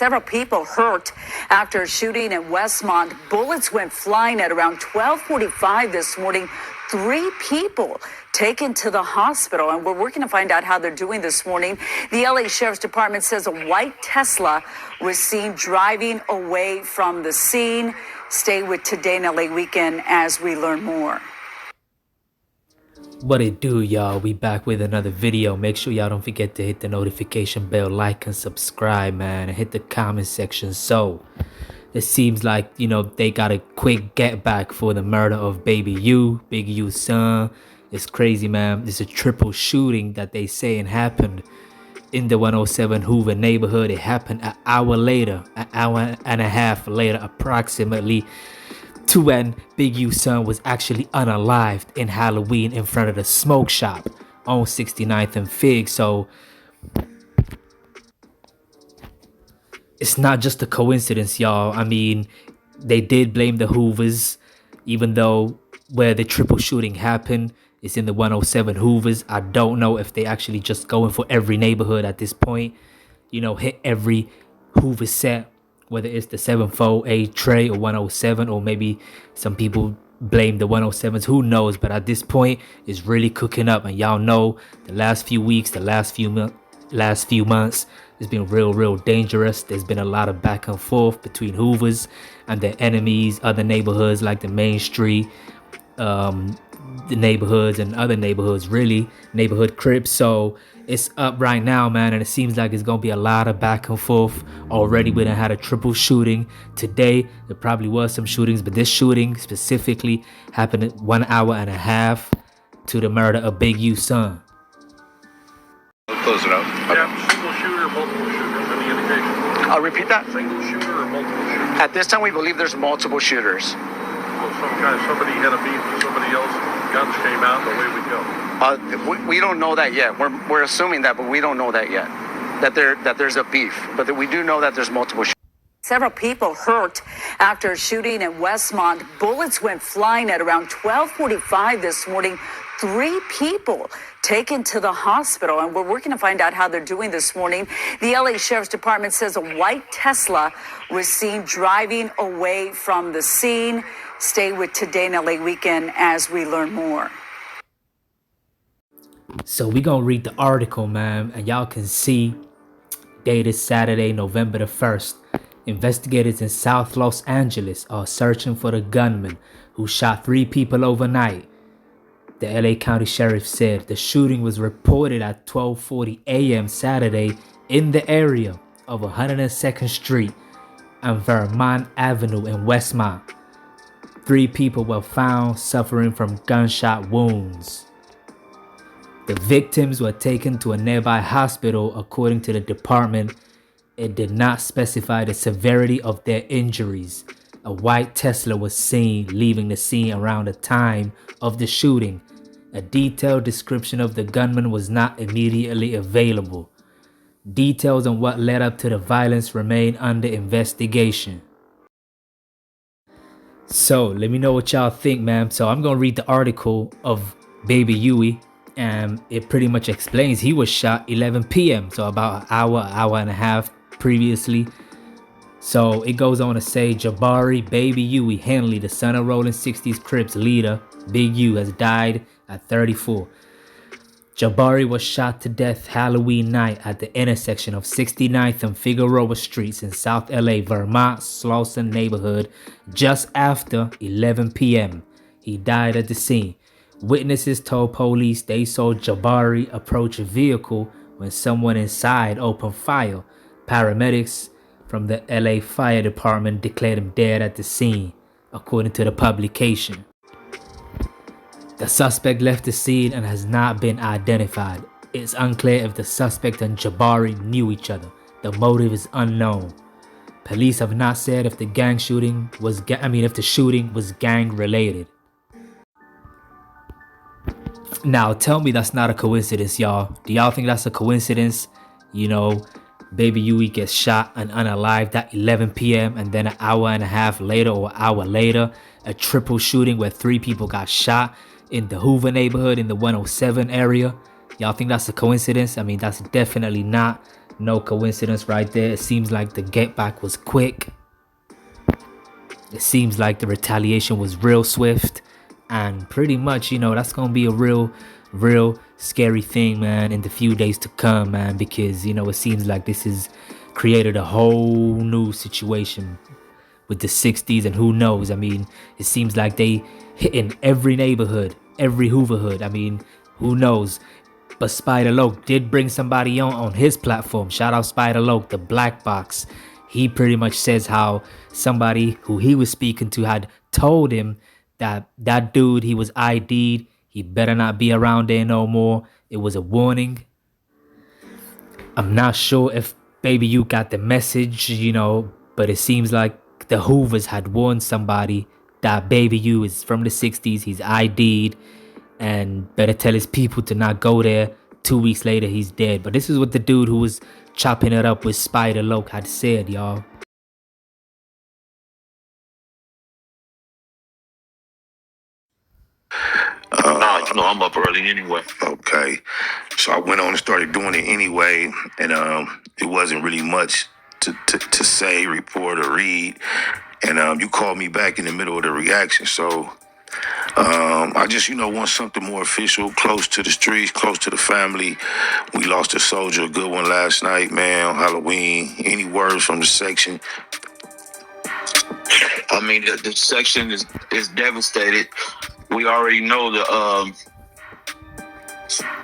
Several people hurt after a shooting in Westmont. Bullets went flying at around 12:45 this morning. 3 people taken to the hospital, and we're working to find out how they're doing this morning. The LA Sheriff's Department says a white Tesla was seen driving away from the scene. Stay with Today in LA Weekend as we learn more. What it do, y'all? We back with another video. Make sure y'all don't forget to hit the notification bell, like and subscribe, man, and hit the comment section. So it seems like, you know, they got a quick get back for the murder of Baby U, Big U's son. It's crazy, man. It's a triple shooting that they saying happened in the 107 Hoover neighborhood. It happened an hour later, an hour and a half later, approximately, to when Big U's son was actually unalived in Halloween in front of the smoke shop on 69th and Fig. So it's not just a coincidence, y'all. I mean, they did blame the Hoovers, even though where the triple shooting happened is in the 107 Hoovers. I don't know if they actually just going for every neighborhood at this point, you know, hit every Hoover set, whether it's the 748 Trey or 107, or maybe some people blame the 107s, who knows. But at this point, it's really cooking up, and y'all know the last few weeks, the last few months, it's been real dangerous. There's been a lot of back and forth between Hoovers and their enemies, other neighborhoods like the Main Street, the neighborhoods and other neighborhoods, really, neighborhood Crips. So it's up right now, man, and it seems like it's gonna be a lot of back and forth. Already we done had a triple shooting today. There probably was some shootings, but this shooting specifically happened at 1 hour and a half to the murder of Big U's son. Close it out. Yeah, single shooter, multiple shooters. Any indication? I'll repeat that. Single shooter or multiple shooters? At this time, we believe there's multiple shooters. So somebody had a beef with somebody else, guns came out, and away we go. We don't know that yet. We're assuming that, but we don't know that yet. That there's a beef, but that we do know that there's multiple shooters. Several people hurt after a shooting in Westmont. Bullets went flying at around 12:45 this morning. 3 people taken to the hospital, and we're working to find out how they're doing this morning. The LA Sheriff's Department says a white Tesla was seen driving away from the scene. Stay with Today in LA Weekend as we learn more. So we gonna read the article, man, and y'all can see, dated Saturday, November the 1st. Investigators in South Los Angeles are searching for the gunman who shot 3 people overnight. The LA County Sheriff said the shooting was reported at 12:40 a.m. Saturday in the area of 102nd Street and Vermont Avenue in Westmont. 3 people were found suffering from gunshot wounds. The victims were taken to a nearby hospital. According to the department, it did not specify the severity of their injuries. A white Tesla was seen leaving the scene around the time of the shooting. A detailed description of the gunman was not immediately available. Details on what led up to the violence remain under investigation. So let me know what y'all think, man. So I'm gonna read the article of Baby Huey, and it pretty much explains he was shot 11 p.m. So about an hour and a half previously. So it goes on to say Jabari Baby Huey Henley, the son of Rolling 60s Crips leader Big U, has died at 34. Jabari was shot to death Halloween night at the intersection of 69th and Figueroa Streets in South LA, Vermont, Slauson neighborhood just after 11 p.m. He died at the scene. Witnesses told police they saw Jabari approach a vehicle when someone inside opened fire. Paramedics from the LA Fire Department declared him dead at the scene, according to the publication. The suspect left the scene and has not been identified. It's unclear if the suspect and Jabari knew each other. The motive is unknown. Police have not said if the shooting was gang related. Now tell me that's not a coincidence, y'all. Do y'all think that's a coincidence? You know, Baby Huey gets shot and unalived at 11 p.m. and then an hour and a half later or hour later, a triple shooting where 3 people got shot in the Hoover neighborhood in the 107 area. Y'all think that's a coincidence? I mean, that's definitely not No coincidence right there. It seems like the get back was quick. It seems like the retaliation was real swift. And pretty much, that's going to be a real scary thing, man, in the few days to come, man, because, it seems like this has created a whole new situation with the 60s, and who knows? I mean, it seems like they hit in every neighborhood, every Hoover hood. I mean, who knows? But Spider Loke did bring somebody on his platform. Shout out Spider Loke, the Black Box. He pretty much says how somebody who he was speaking to had told him that dude, he was ID'd. He better not be around there no more. It was a warning. I'm not sure if Baby You got the message, but it seems like the Hoovers had warned somebody that Baby You is from the 60s. He's ID'd and better tell his people to not go there. 2 weeks later, he's dead. But this is what the dude who was chopping it up with Spider Loke had said, y'all. I'm up early anyway. Okay. So I went on and started doing it anyway, and it wasn't really much to say, report, or read. And you called me back in the middle of the reaction. So I just, want something more official, close to the streets, close to the family. We lost a soldier, a good one last night, man, on Halloween. Any words from the section? I mean, the section is devastated. We already know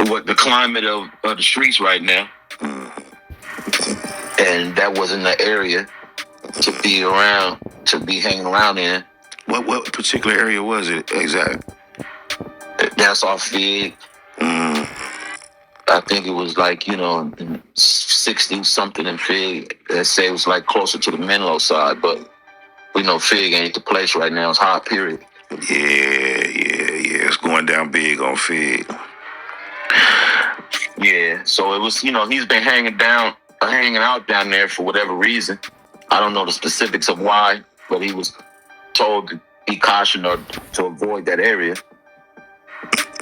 what the climate of the streets right now, and that wasn't the area to be around, to be hanging around in. What particular area was it exactly? That's off Fig. I think it was like 60 something in Fig. They say it was like closer to the Menlo side, but we know Fig ain't the place right now. It's hot, period. Yeah. It's going down big on Fig. Yeah, so it was, he's been hanging out down there for whatever reason. I don't know the specifics of why, but he was told to be cautioned or to avoid that area.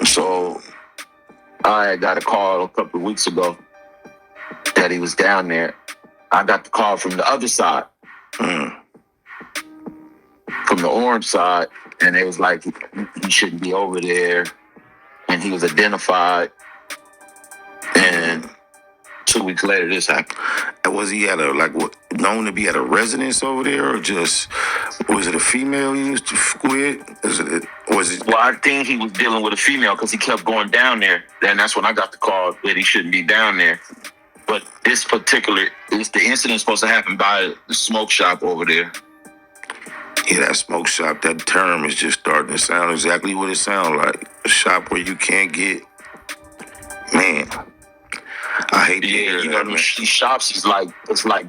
So I got a call a couple of weeks ago that he was down there. I got the call from the other side, from the orange side, and it was like he shouldn't be over there, and he was identified. And 2 weeks later, this happened. And was he known to be at a residence over there, or just was it a female he used to with? Well, I think he was dealing with a female because he kept going down there. And that's when I got the call that he shouldn't be down there. But the incident supposed to happen by the smoke shop over there. Yeah, that smoke shop, that term is just starting to sound exactly what it sounds like. A shop where you can't get, man. I hate to hear that, man. These shops is it's like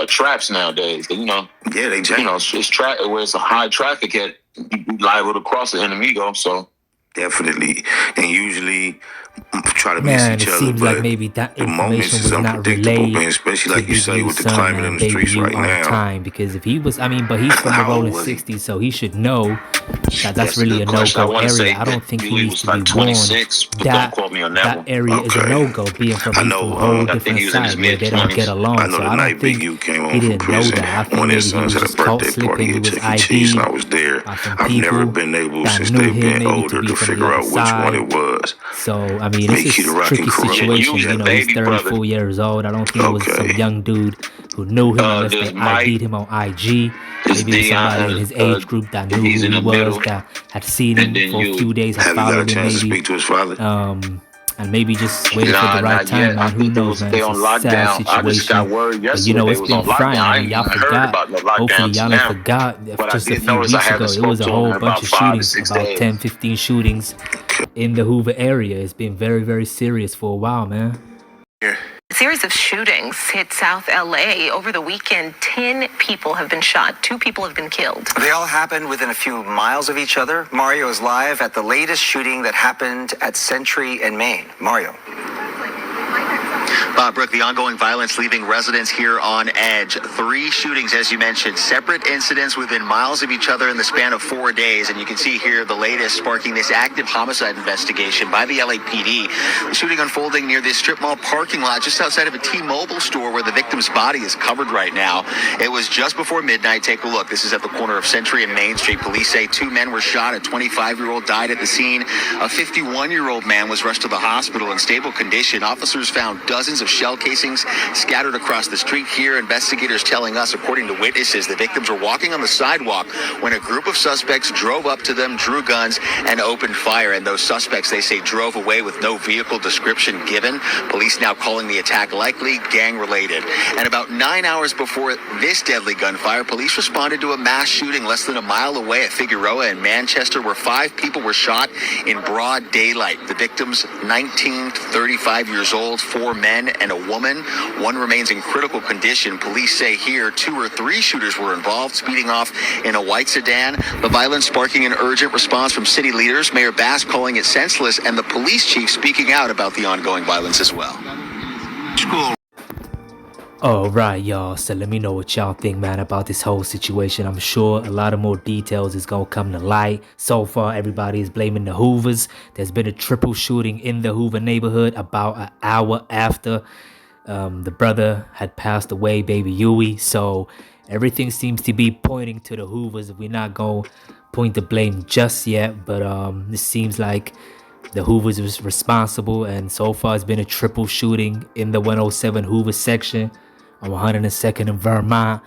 traps nowadays. Yeah, they jank. It's where it's a high traffic at, you liable to cross the enemigo. So definitely, and usually try to miss each it other. seems but like maybe that the moments information is was not unpredictable, relayed, man. Especially like you say with the climate in the streets right now. Time, because if he was, but he's from the rolling 60s, so he should know that's really a no-go area. I don't think he needs to be warned that area is a no-go, being from a whole different side where they don't get along. I know so the I night don't think Big U came he home from didn't know prison. that. I think One of maybe his he sons was had a just caught birthday party slipping. at He was Chuck E. Cheese, and I ID'd was there. from I've people never been able that since knew they've him been maybe older to to be from figure the out other which one side. it was. So, it's Keep it a rocking, tricky corrupt. situation. He was a He's baby 34 brother. years old. I don't think it was some young dude who knew him unless they ID'd him on IG. Maybe it was somebody in his age group that knew who he was, that had seen him for a few days, had Have you got followed a him chance to maybe. speak to his father? And maybe just waiting for the right time, man. Who knows, man? It's a sad I just got situation. word But yesterday it's been frying. I ain't Y'all even heard forgot. about no Hopefully lockdowns y'all ain't now. forgot. But Just I a did few notice I weeks ago, haven't it was a spoke to whole him in bunch about of 5 to shootings, 6 about days. 10, 15 shootings in the Hoover area. It's been very, very serious for a while, man. A series of shootings hit South LA over the weekend. 10 people have been shot. 2 people have been killed. They all happened within a few miles of each other. Mario is live at the latest shooting that happened at Century and Main. Mario. Brooke, the ongoing violence leaving residents here on edge. 3 shootings, as you mentioned, separate incidents within miles of each other in the span of 4 days. And you can see here the latest sparking this active homicide investigation by the LAPD. The shooting unfolding near this strip mall parking lot just outside of a T-Mobile store where the victim's body is covered right now. It was just before midnight. Take a look. This is at the corner of Century and Main Street. Police say 2 men were shot. A 25-year-old died at the scene. A 51-year-old man was rushed to the hospital in stable condition. Officers found dozens of shell casings scattered across the street here. Investigators telling us, according to witnesses, the victims were walking on the sidewalk when a group of suspects drove up to them, drew guns, and opened fire. And those suspects, they say, drove away with no vehicle description given. Police now calling the attack likely gang-related. And about 9 hours before this deadly gunfire, police responded to a mass shooting less than a mile away at Figueroa in Manchester, where 5 people were shot in broad daylight. The victims, 19 to 35 years old, 4 men and a woman. One remains in critical condition. Police say here 2 or 3 shooters were involved, speeding off in a white sedan. The violence sparking an urgent response from city leaders, Mayor Bass calling it senseless, and the police chief speaking out about the ongoing violence as well. Alright, y'all, so let me know what y'all think, man, about this whole situation. I'm sure a lot of more details is gonna come to light. So far, everybody is blaming the Hoovers. There's been a triple shooting in the Hoover neighborhood about an hour after the brother had passed away, baby Huey. So everything seems to be pointing to the Hoovers. We're not gonna point the blame just yet, but it seems like the Hoovers was responsible, and so far it's been a triple shooting in the 107 Hoover section on 102nd in Vermont.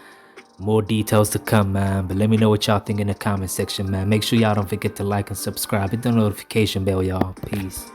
More details to come, man, but let me know what y'all think in the comment section, man. Make sure y'all don't forget to like and subscribe. Hit the notification bell, y'all. Peace.